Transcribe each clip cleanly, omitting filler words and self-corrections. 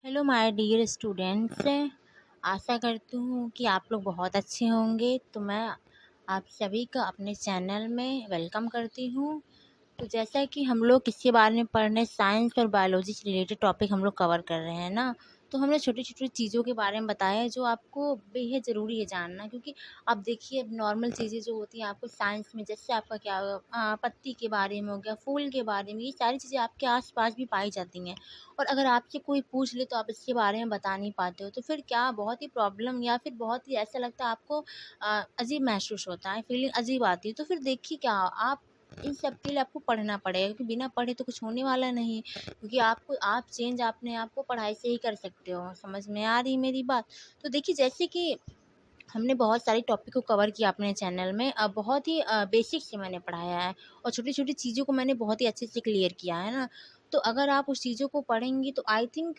Hello my dear students. आशा करती हूँ कि आप लोग बहुत अच्छे होंगे। तो मैं आप सभी का अपने चैनल में वेलकम करती हूँ। तो जैसा कि हम लोग किसके बारे में पढ़ रहे हैं, साइंस और बायोलॉजी से रिलेटेड टॉपिक हम लोग कवर कर रहे हैं ना। तो हमने छोटी छोटी चीज़ों के बारे में बताया है जो आपको बेहद ज़रूरी है जानना, क्योंकि आप देखिए अब नॉर्मल चीज़ें जो होती हैं आपको साइंस में, जैसे आपका क्या पत्ती के बारे में हो गया, फूल के बारे में, ये सारी चीज़ें आपके आसपास भी पाई जाती हैं। और अगर आपसे कोई पूछ ले तो आप इसके बारे में बता नहीं पाते हो, तो फिर क्या बहुत ही प्रॉब्लम या फिर बहुत ही ऐसा लगता है आपको अजीब महसूस होता है, फीलिंग अजीब आती है। तो फिर देखिए क्या आप इन सब के लिए आपको पढ़ना पड़ेगा, क्योंकि बिना पढ़े तो कुछ होने वाला नहीं है। क्योंकि आपको आप चेंज अपने आप को पढ़ाई से ही कर सकते हो। समझ में आ रही मेरी बात? तो देखिए जैसे कि हमने बहुत सारी टॉपिक को कवर किया अपने चैनल में। बहुत ही बेसिक से मैंने पढ़ाया है और छोटी छोटी चीज़ों को मैंने बहुत ही अच्छे से क्लियर किया है ना। तो अगर आप उस चीज़ों को पढ़ेंगी तो आई थिंक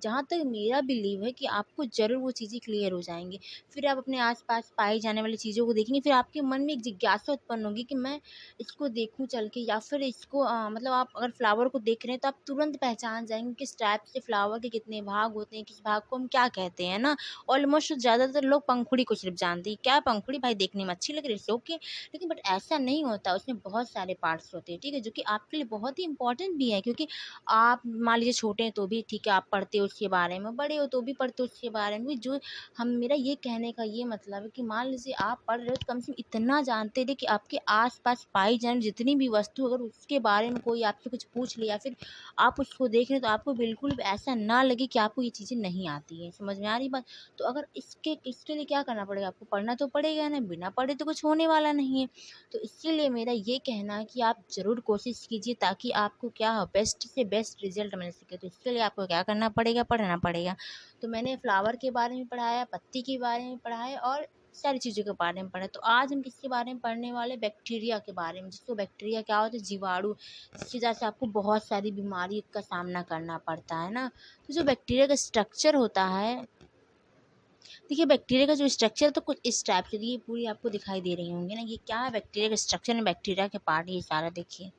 जहाँ तक मेरा बिलीव है कि आपको ज़रूर वो चीज़ें क्लियर हो जाएंगी। फिर आप अपने आसपास पाई जाने वाली चीज़ों को देखेंगे, फिर आपके मन में एक जिज्ञासा उत्पन्न होगी कि मैं इसको देखूं चल के, या फिर इसको मतलब आप अगर फ्लावर को देख रहे हैं तो आप तुरंत पहचान जाएंगे किस टाइप से फ्लावर के कितने भाग होते हैं, किस भाग को हम क्या कहते हैं ना। ऑलमोस्ट ज़्यादातर लोग पंखुड़ी को सिर्फ जानते हैं, क्या पंखुड़ी भाई देखने में अच्छी लग रही है ओके। लेकिन बट ऐसा नहीं होता, उसमें बहुत सारे पार्ट्स होते हैं, ठीक है, जो कि आपके लिए बहुत ही इंपॉर्टेंट भी है। क्योंकि आप मान लीजिए छोटे हैं तो भी ठीक है, आप पढ़ते हो उसके बारे में, बड़े हो तो भी पढ़ते हो उसके बारे में। जो हम मेरा ये कहने का ये मतलब है कि मान लीजिए आप पढ़ रहे हो तो कम से कम इतना जानते रहे कि आपके आसपास पाई जाने जितनी भी वस्तु, अगर उसके बारे में कोई आपसे कुछ पूछ लिया, फिर आप उसको देख रहे हो तो आपको बिल्कुल भी ऐसा ना लगे कि आपको ये चीज़ें नहीं आती हैं। समझ में आ रही बात? तो अगर इसके लिए क्या करना पड़ेगा, आपको पढ़ना तो पड़ेगा ना, बिना पढ़े तो कुछ होने वाला नहीं है। तो इसीलिए मेरा ये कहना है कि आप ज़रूर कोशिश कीजिए ताकि आपको क्या हो, बेस्ट से बेस्ट रिजल्ट मिल सके। तो इसके लिए आपको क्या करना पड़ेगा, पढ़ना पड़ेगा। तो मैंने फ्लावर के बारे में पढ़ाया, पत्ती के बारे में पढ़ाया और सारी चीज़ों के बारे में पढ़ा। तो आज हम किसके बारे में पढ़ने वाले, बैक्टीरिया के बारे में। जिसको बैक्टीरिया क्या होता है, जीवाणु, जिसकी वजह से आपको बहुत सारी बीमारी का सामना करना पड़ता है ना। तो जो बैक्टीरिया का स्ट्रक्चर होता है, देखिए बैक्टीरिया का जो स्ट्रक्चर तो कुछ इस टाइप से, ये पूरी आपको दिखाई दे रही होंगी ना, ये क्या है बैक्टीरिया का स्ट्रक्चर है, बैक्टीरिया के पार्ट ये सारा देखिए।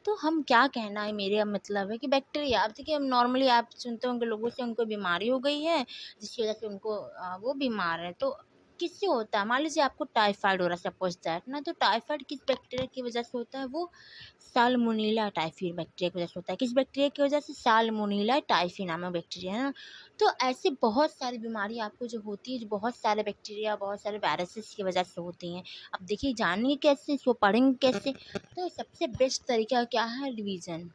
तो हम क्या कहना है, मेरे मतलब है कि बैक्टीरिया, आप देखिए हम नॉर्मली आप सुनते होंगे लोगों से उनको बीमारी हो गई है जिसकी वजह से उनको वो बीमार है। तो किससे होता है, मान लीजिए आपको टाइफाइड हो रहा है सपोज दैट ना, तो टाइफाइड किस बैक्टीरिया की वजह से होता है, वो साल्मोनेला टाइफी बैक्टीरिया की वजह से होता है। किस बैक्टीरिया की वजह से, साल्मोनेला टाइफी नामक बैक्टीरिया है ना। तो ऐसे बहुत सारी बीमारी आपको जो होती है, जो बहुत सारे बैक्टीरिया, बहुत सारे वायरसेस की वजह से होती हैं। अब देखिए जानेंगे कैसे, इसको पढ़ेंगे कैसे। तो सबसे बेस्ट तरीका क्या है, रिवीजन।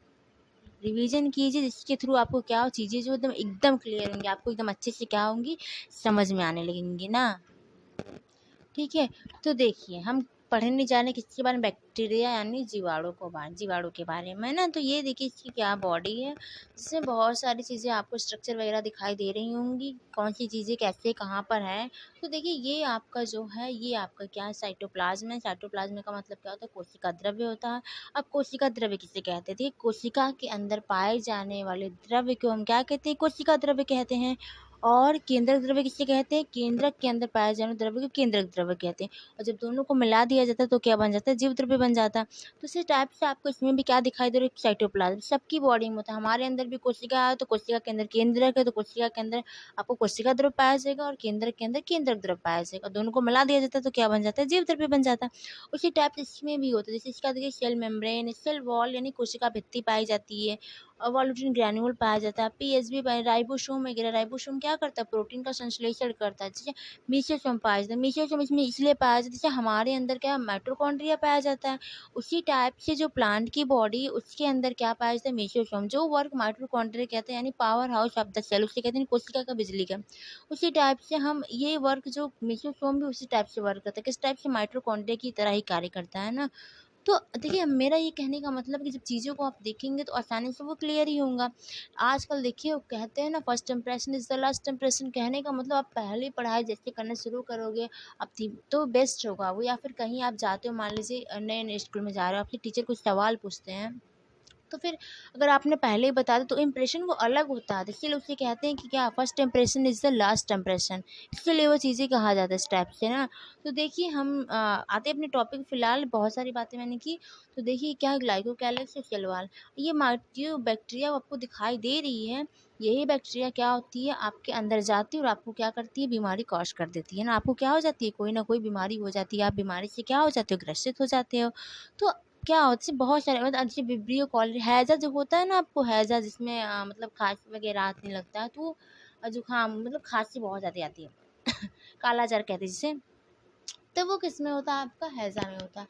रिवीजन कीजिए जिसके थ्रू आपको क्या हो, चीज़ें जो एकदम एकदम क्लियर होंगी, आपको एकदम अच्छे से क्या होंगी, समझ में आने लगेंगी ना। ठीक है। तो देखिए हम पढ़ने जा रहे हैं किसके बारे में, बैक्टीरिया यानी जीवाणु के बारे में ना। तो ये देखिए इसकी क्या बॉडी है, जिसमें बहुत सारी चीज़ें आपको स्ट्रक्चर वगैरह दिखाई दे रही होंगी, कौन सी चीज़ें कैसे कहाँ पर है। तो देखिए ये आपका जो है, ये आपका क्या है, साइटोप्लाज्म है। साइटोप्लाज्म का मतलब क्या होता है, कोशिका द्रव्य होता है। अब कोशिका द्रव्य किसे कहते हैं, देखिए कोशिका के अंदर पाए जाने वाले द्रव्य को हम क्या कहते हैं, कोशिका द्रव्य कहते हैं। और केंद्रक द्रव्य किसे कहते हैं, केंद्रक के अंदर पाए जाने द्रव्य को केंद्रक द्रव्य कहते हैं। और जब दोनों को मिला दिया जाता है तो क्या बन जाता है, जीव द्रव्य बन जाता है। तो इसी टाइप से आपको इसमें भी क्या दिखाई दे रहा है, साइटोप्लाज्म सबकी बॉडी में होता है। हमारे अंदर भी कोशिका है तो कोशिका के अंदर केंद्रक है, तो कोशिका के अंदर आपको कोशिका द्रव्य पाया जाएगा और केंद्रक के अंदर केंद्रक द्रव्य पाया जाएगा। दोनों को मिला दिया जाता है तो क्या बन जाता है, जीव द्रव्य बन जाता है। उसी टाइप से इसमें भी होता है। जैसे इसका देखिए सेल मेम्ब्रेन, सेल वॉल यानी कोशिका भित्ति पाई जाती है, वॉल्यूटिन ग्रैन्यूल पाया जाता है, पीएसबी राइबोसोम वगैरह। राइबोसोम क्या करता है, प्रोटीन का संश्लेषण करता है। जैसे मीसोसोम पाया जाता है, मीसोसोम इसमें इसलिए पाया जाता है जैसे हमारे अंदर क्या माइटोकॉन्ड्रिया पाया जाता है। उसी टाइप से जो प्लांट की बॉडी, उसके अंदर क्या पाया जाता है, मीसोसोम, जो वर्क माइटोकॉन्ड्रिया कहते हैं, यानी power house of the cell, उसे कहते हैं कोशिका का बिजली का। उसी टाइप से हम ये वर्क जो मीसोसोम भी उसी टाइप से वर्क करता है, किस टाइप से, माइटोकॉन्ड्रिया की तरह ही कार्य करता है ना। तो देखिए मेरा ये कहने का मतलब कि जब चीज़ों को आप देखेंगे तो आसानी से वो क्लियर ही होगा। आजकल देखिए वो कहते हैं ना, first impression is the last impression. कहने का मतलब आप पहले पढ़ाई जैसे करना शुरू करोगे अब तो बेस्ट होगा वो। या फिर कहीं आप जाते हो, मान लीजिए नए नए स्कूल में जा रहे हो, आपके टीचर कुछ सवाल पूछते हैं तो फिर अगर आपने पहले ही बता दिया तो इम्प्रेशन वो अलग होता है, इसीलिए उसे कहते हैं कि क्या first impression is the last impression, इसीलिए वो चीज़ें कहा जाता है इस टाइप से ना। तो देखिए हम आते हैं अपने टॉपिक, फ़िलहाल बहुत सारी बातें मैंने की। तो देखिए क्या ग्लाइकोकैलिक्स या सेलवाल, ये जो बैक्टीरिया आपको दिखाई दे रही है, यही बैक्टीरिया क्या होती है आपके अंदर जाती है और आपको क्या करती है, बीमारी कॉज कर देती है ना। आपको क्या हो जाती है, कोई ना कोई बीमारी हो जाती है, आप बीमारी से क्या हो जाते हो, ग्रसित हो जाते हो। तो क्या होता है बहुत सारे मतलब अच्छे विब्रियो कॉलर हैज़ा जो होता है ना, आपको हैज़ा जिसमें मतलब खाँसी वगैरह आने लगता है, तो जुकाम मतलब खाँसी बहुत ज़्यादा आती है काला ज़र कहते हैं जिसे। तो वो किस में होता है, आपका हैज़ा में होता है।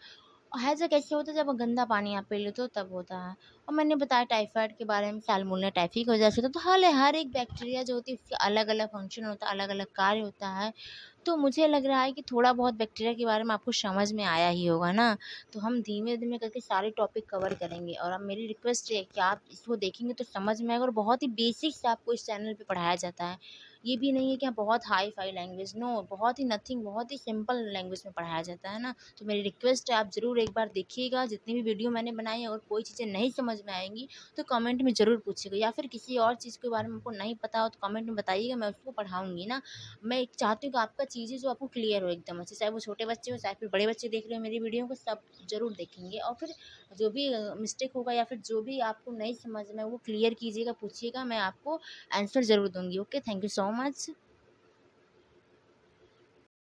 और हैज़ा कैसे होता है, जब गंदा पानी आप पी लेते हो तब होता है। और मैंने बताया टाइफाइड के बारे में, साल्मोनेला टाइफी की वजह से होता है। तो हर एक बैक्टीरिया जो होती है उसके अलग अलग फंक्शन होता है, अलग अलग कार्य होता है। तो मुझे लग रहा है कि थोड़ा बहुत बैक्टीरिया के बारे में आपको समझ में आया ही होगा ना। तो हम धीमे धीमे करके सारे टॉपिक कवर करेंगे, और अब मेरी रिक्वेस्ट है कि आप इसको देखेंगे तो समझ में आएगा, और बहुत ही बेसिक से आपको इस चैनल पे पढ़ाया जाता है। ये भी नहीं है कि बहुत हाई फाई लैंग्वेज, नो, बहुत ही नथिंग, बहुत ही सिंपल लैंग्वेज में पढ़ाया जाता है ना। तो मेरी रिक्वेस्ट है आप ज़रूर एक बार देखिएगा, जितनी भी वीडियो मैंने बनाई है। अगर कोई चीज़ें नहीं समझ में आएंगी तो कमेंट में ज़रूर पूछिएगा, या फिर किसी और चीज़ के बारे में आपको नहीं पता हो तो कमेंट में बताइएगा, मैं उसको पढ़ाऊँगी ना। मैं एक चाहती हूँ कि आपका चीज़ें जो आपको क्लियर हो एकदम अच्छे, चाहे वो छोटे बच्चे हो चाहे फिर बड़े बच्चे देख रहे हो मेरी वीडियो को, सब ज़रूर देखेंगे। और फिर जो भी मिस्टेक होगा या फिर जो भी आपको नहीं समझ में वो क्लियर कीजिएगा, पूछिएगा, मैं आपको आंसर ज़रूर दूँगी। Okay, thank you so much.